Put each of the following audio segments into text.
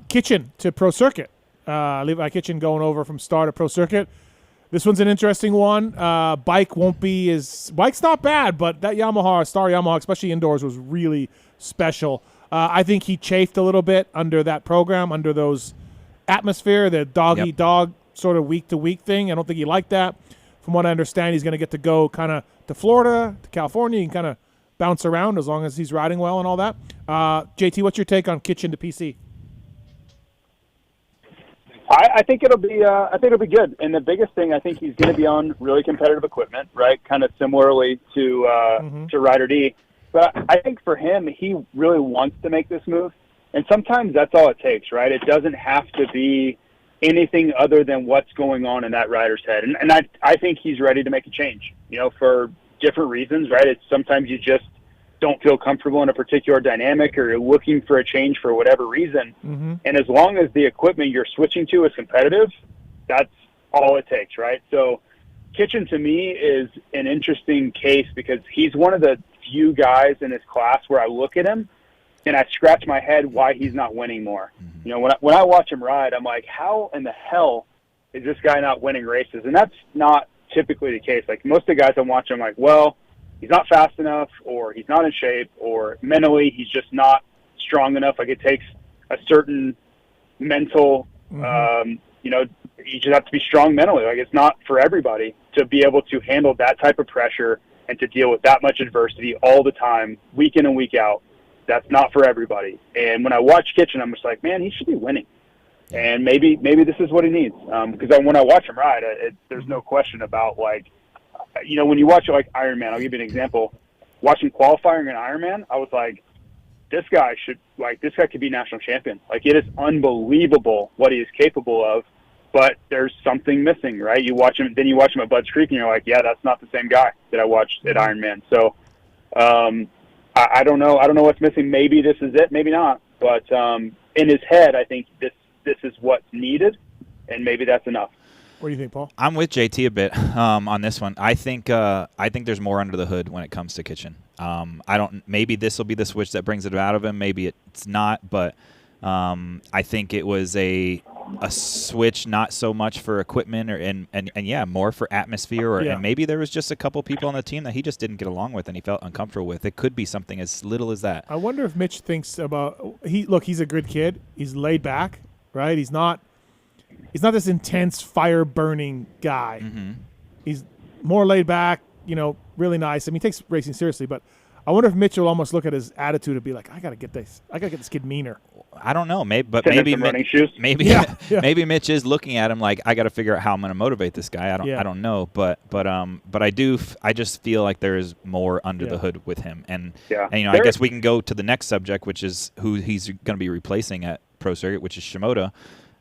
Kitchen to Pro Circuit. Levi Kitchen going over from Star to Pro Circuit. This one's an interesting one. Bike's not bad, but that Star Yamaha, especially indoors, was really special. I think he chafed a little bit under that program, under those atmosphere, the dog-eat-dog sort of week-to-week thing. I don't think he liked that. From what I understand, he's going to get to go kind of to Florida, to California, and kind of bounce around as long as he's riding well and all that. JT, what's your take on Kitchen to PC? I think it'll be good. And the biggest thing, I think he's going to be on really competitive equipment, right? Kind of similarly to Ryder D. But I think for him, he really wants to make this move. And sometimes that's all it takes, right? It doesn't have to be anything other than what's going on in that rider's head. And I think he's ready to make a change, for different reasons, right? It's sometimes you just don't feel comfortable in a particular dynamic, or you're looking for a change for whatever reason. Mm-hmm. And as long as the equipment you're switching to is competitive, that's all it takes, right? So Kitchen to me is an interesting case because he's one of the few guys in his class where I look at him and I scratch my head why he's not winning more. Mm-hmm. When I watch him ride, I'm like, how in the hell is this guy not winning races? And that's not typically the case. Like most of the guys I watch, I'm like, well, he's not fast enough, or he's not in shape, or mentally he's just not strong enough. Like it takes a certain mental, you just have to be strong mentally. Like it's not for everybody to be able to handle that type of pressure and to deal with that much adversity all the time, week in and week out. That's not for everybody. And when I watch Kitchen, I'm just like, man, he should be winning. And maybe this is what he needs. Because when I watch him ride, there's no question about when you watch like Ironman, I'll give you an example. Watching qualifying in Ironman, I was like, this guy could be national champion. Like it is unbelievable what he is capable of, but there's something missing, right? You watch him at Budds Creek and you're like, yeah, that's not the same guy that I watched at Ironman. So, I don't know. I don't know what's missing. Maybe this is it, maybe not. But in his head, I think this is what's needed, and maybe that's enough. What do you think, Paul? I'm with JT a bit on this one. I think there's more under the hood when it comes to Kitchen. Maybe this will be the switch that brings it out of him. Maybe it's not, but I think it was a switch, not so much for equipment and more for atmosphere, and maybe there was just a couple people on the team that he just didn't get along with and he felt uncomfortable with. It could be something as little as that. I wonder if Mitch thinks about he's a good kid. He's laid back, right? He's not this intense fire burning guy. Mm-hmm. He's more laid back, really nice. I mean, he takes racing seriously, but I wonder if Mitch will almost look at his attitude and be like, I gotta get this kid meaner. I don't know, maybe Mitch is looking at him like, I got to figure out how I'm going to motivate this guy. I don't know, but I just feel like there is more under the hood with him, and I guess we can go to the next subject, which is who he's going to be replacing at Pro Circuit, which is Shimoda.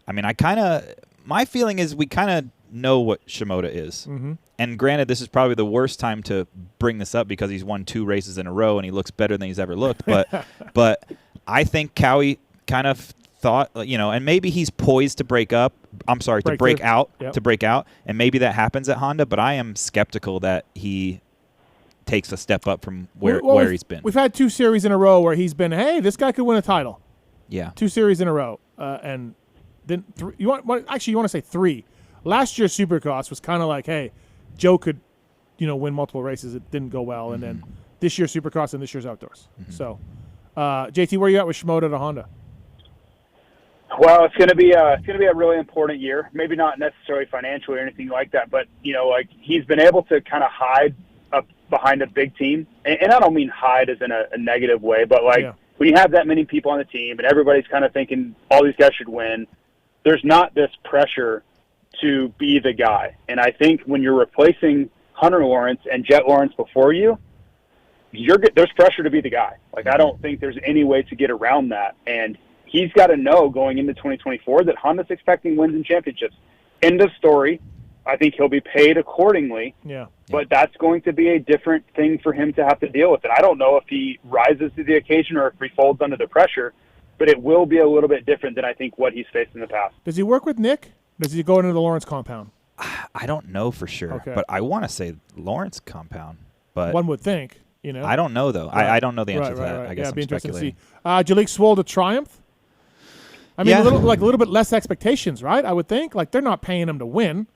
I mean, my feeling is we kind of know what Shimoda is. Mm-hmm. And granted, this is probably the worst time to bring this up because he's won 2 races in a row and he looks better than he's ever looked. But I think Cowie kind of thought, and maybe he's poised to break out, and maybe that happens at Honda. But I am skeptical that he takes a step up from where he's been. We've had 2 series in a row where he's been, hey, this guy could win a title. Yeah, 2 series in a row, and then you want to say 3. Last year's Supercross was kind of like, hey, Joe could, win multiple races. It didn't go well, and then this year's Supercross and this year's Outdoors. Mm-hmm. So, JT, where are you at with Shimoda to Honda? Well, it's going to be a really important year. Maybe not necessarily financially or anything like that, but he's been able to kind of hide up behind a big team, and I don't mean hide as in a negative way, but when you have that many people on the team and everybody's kind of thinking all these guys should win, there's not this pressure to be the guy. And I think when you're replacing Hunter Lawrence and Jet Lawrence before you, there's pressure to be the guy. Like, I don't think there's any way to get around that. And he's got to know going into 2024 that Honda's expecting wins and championships. End of story. I think he'll be paid accordingly. Yeah. But that's going to be a different thing for him to have to deal with. And I don't know if he rises to the occasion or if he folds under the pressure, but it will be a little bit different than I think what he's faced in the past. Does he work with Nick? Does he go into the Lawrence compound? I don't know for sure, but I want to say Lawrence compound. But one would think, I don't know, though. Right. I don't know the answer to that. I guess I'm it'd be speculating. Interesting to see. Jalek Swoll to Triumph? I mean, a little bit less expectations, right? I would think. Like, they're not paying him to win.